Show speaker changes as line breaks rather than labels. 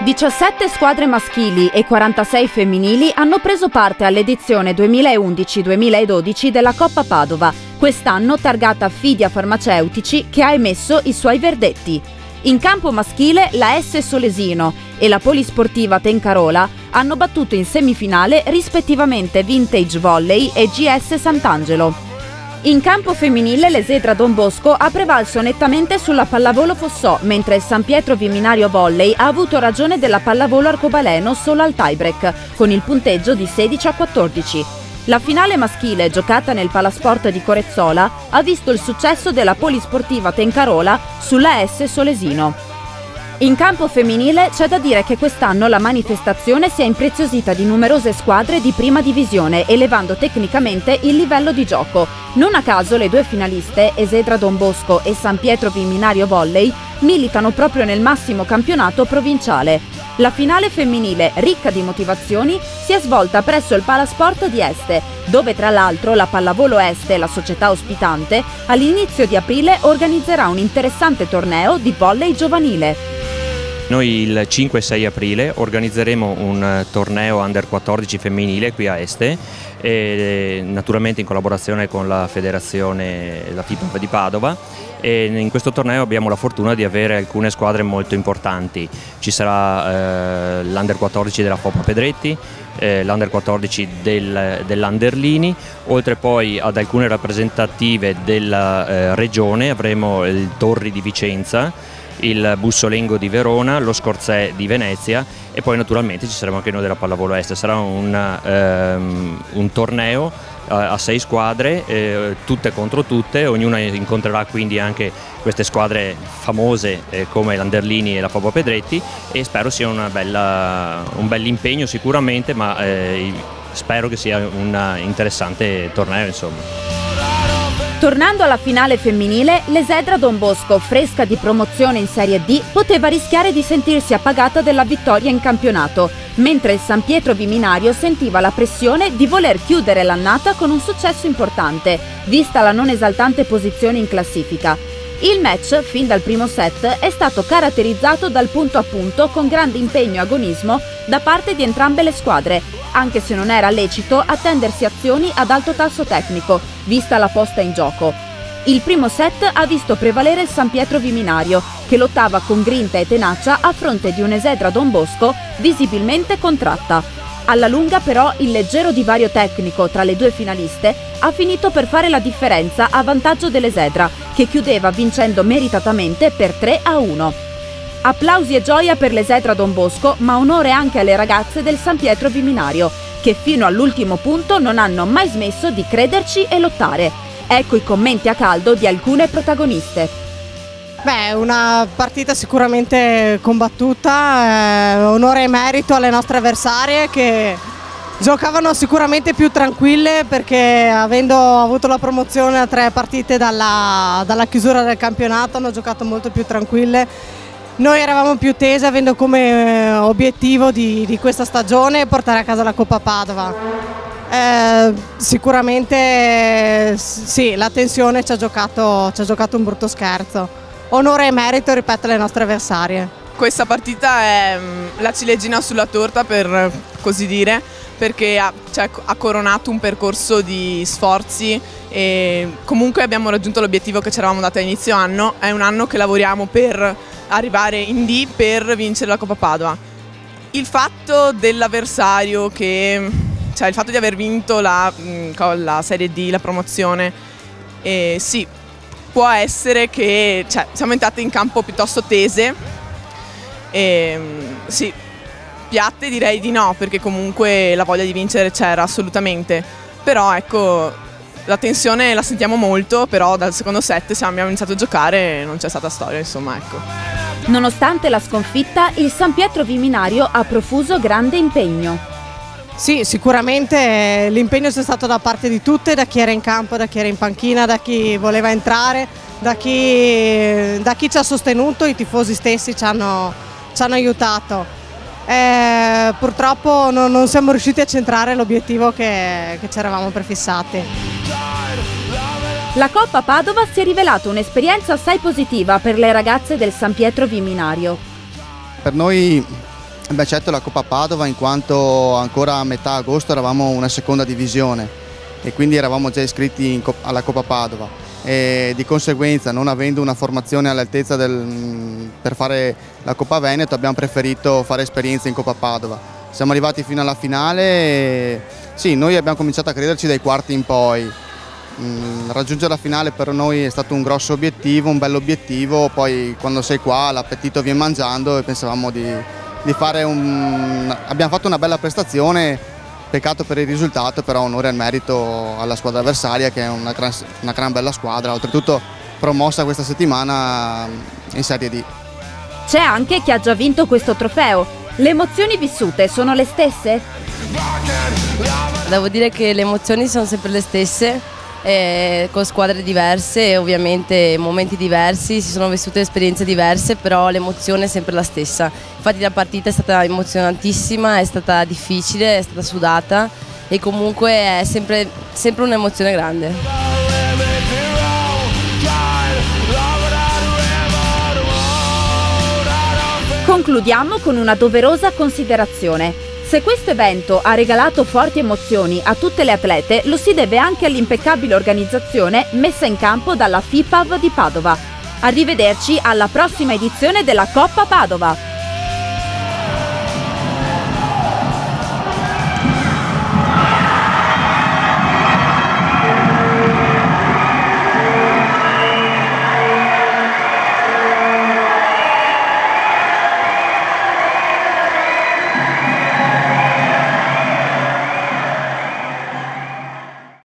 17 squadre maschili e 46 femminili hanno preso parte all'edizione 2011-2012 della Coppa Padova, quest'anno targata Fidia Farmaceutici, che ha emesso i suoi verdetti. In campo maschile la S Solesino e la Polisportiva Tencarola hanno battuto in semifinale rispettivamente Vintage Volley e GS Sant'Angelo. In campo femminile l'Esedra Don Bosco ha prevalso nettamente sulla pallavolo Fossò, mentre il San Pietro Viminario Volley ha avuto ragione della pallavolo arcobaleno solo al tie-break, con il punteggio di 16-14. La finale maschile, giocata nel Palasport di Corezzola, ha visto il successo della Polisportiva Tencarola sulla S Solesino. In campo femminile c'è da dire che quest'anno la manifestazione si è impreziosita di numerose squadre di prima divisione, elevando tecnicamente il livello di gioco. Non a caso le due finaliste, Esedra Don Bosco e San Pietro Viminario Volley, militano proprio nel massimo campionato provinciale. La finale femminile, ricca di motivazioni, si è svolta presso il Palasport di Este, dove tra l'altro la Pallavolo Este, la società ospitante, all'inizio di aprile organizzerà un interessante torneo di volley giovanile.
Noi il 5 e 6 aprile organizzeremo un torneo Under 14 femminile qui a Este, e naturalmente in collaborazione con la federazione, la FIPAV di Padova, e in questo torneo abbiamo la fortuna di avere alcune squadre molto importanti. Ci sarà l'Under 14 della Fopa Pedretti, l'Under 14 dell'Anderlini, oltre poi ad alcune rappresentative della regione avremo il Torri di Vicenza, il Bussolengo di Verona, lo Scorzè di Venezia, e poi naturalmente ci saremo anche noi della Pallavolo Est. Sarà un torneo a 6 squadre, tutte contro tutte, ognuna incontrerà quindi anche queste squadre famose come l'Anderlini e la Fopa Pedretti, e spero sia un bell'impegno sicuramente, ma spero che sia un interessante torneo, insomma.
Tornando alla finale femminile, l'Esedra Don Bosco, fresca di promozione in Serie D, poteva rischiare di sentirsi appagata della vittoria in campionato, mentre il San Pietro Viminario sentiva la pressione di voler chiudere l'annata con un successo importante, vista la non esaltante posizione in classifica. Il match, fin dal primo set, è stato caratterizzato dal punto a punto con grande impegno e agonismo da parte di entrambe le squadre, anche se non era lecito attendersi azioni ad alto tasso tecnico, vista la posta in gioco. Il primo set ha visto prevalere il San Pietro Viminario, che lottava con grinta e tenacia a fronte di un'Esedra Don Bosco visibilmente contratta. Alla lunga però il leggero divario tecnico tra le due finaliste ha finito per fare la differenza a vantaggio dell'Esedra, che chiudeva vincendo meritatamente per 3-1. Applausi e gioia per l'Esedra Don Bosco, ma onore anche alle ragazze del San Pietro Viminario, che fino all'ultimo punto non hanno mai smesso di crederci e lottare. Ecco i commenti a caldo di alcune protagoniste.
Beh, una partita sicuramente combattuta, onore e merito alle nostre avversarie che giocavano sicuramente più tranquille, perché avendo avuto la promozione a 3 partite dalla chiusura del campionato hanno giocato molto più tranquille. Noi eravamo più tese, avendo come obiettivo di questa stagione portare a casa la Coppa Padova. Sicuramente sì, la tensione ci ha giocato un brutto scherzo. Onore e merito, ripeto, alle nostre avversarie.
Questa partita è la ciliegina sulla torta, per così dire, perché ha coronato un percorso di sforzi e comunque abbiamo raggiunto l'obiettivo che ci eravamo dati a inizio anno. È un anno che lavoriamo per arrivare in D per vincere la Coppa Padova. Il fatto dell'avversario, il fatto di aver vinto la Serie D, la promozione, sì, può essere che siamo entrate in campo piuttosto tese, sì, piatte direi di no, perché comunque la voglia di vincere c'era assolutamente, però ecco, la tensione la sentiamo molto, però dal secondo set abbiamo iniziato a giocare e non c'è stata storia, insomma, ecco.
Nonostante la sconfitta, il San Pietro Viminario ha profuso grande impegno.
Sì, sicuramente l'impegno c'è stato da parte di tutte, da chi era in campo, da chi era in panchina, da chi voleva entrare, da chi ci ha sostenuto, i tifosi stessi ci hanno aiutato. Purtroppo non siamo riusciti a centrare l'obiettivo che ci eravamo prefissati.
La Coppa Padova si è rivelata un'esperienza assai positiva per le ragazze del San Pietro Viminario.
Per noi abbiamo scelto la Coppa Padova in quanto ancora a metà agosto eravamo una seconda divisione e quindi eravamo già iscritti alla Coppa Padova e di conseguenza, non avendo una formazione all'altezza per fare la Coppa Veneto, abbiamo preferito fare esperienza in Coppa Padova. Siamo arrivati fino alla finale e sì, noi abbiamo cominciato a crederci dai quarti in poi. Raggiungere la finale per noi è stato un grosso obiettivo, un bell'obiettivo, poi quando sei qua l'appetito viene mangiando e pensavamo di fare abbiamo fatto una bella prestazione, peccato per il risultato, però onore al merito alla squadra avversaria che è una gran bella squadra, oltretutto promossa questa settimana in Serie D.
C'è anche chi ha già vinto questo trofeo. Le emozioni vissute sono le stesse?
Devo dire che le emozioni sono sempre le stesse, con squadre diverse e ovviamente momenti diversi, si sono vissute esperienze diverse, però l'emozione è sempre la stessa. Infatti la partita è stata emozionantissima, è stata difficile, è stata sudata e comunque è sempre un'emozione grande.
Concludiamo con una doverosa considerazione. Se questo evento ha regalato forti emozioni a tutte le atlete, lo si deve anche all'impeccabile organizzazione messa in campo dalla FIPAV di Padova. Arrivederci alla prossima edizione della Coppa Padova!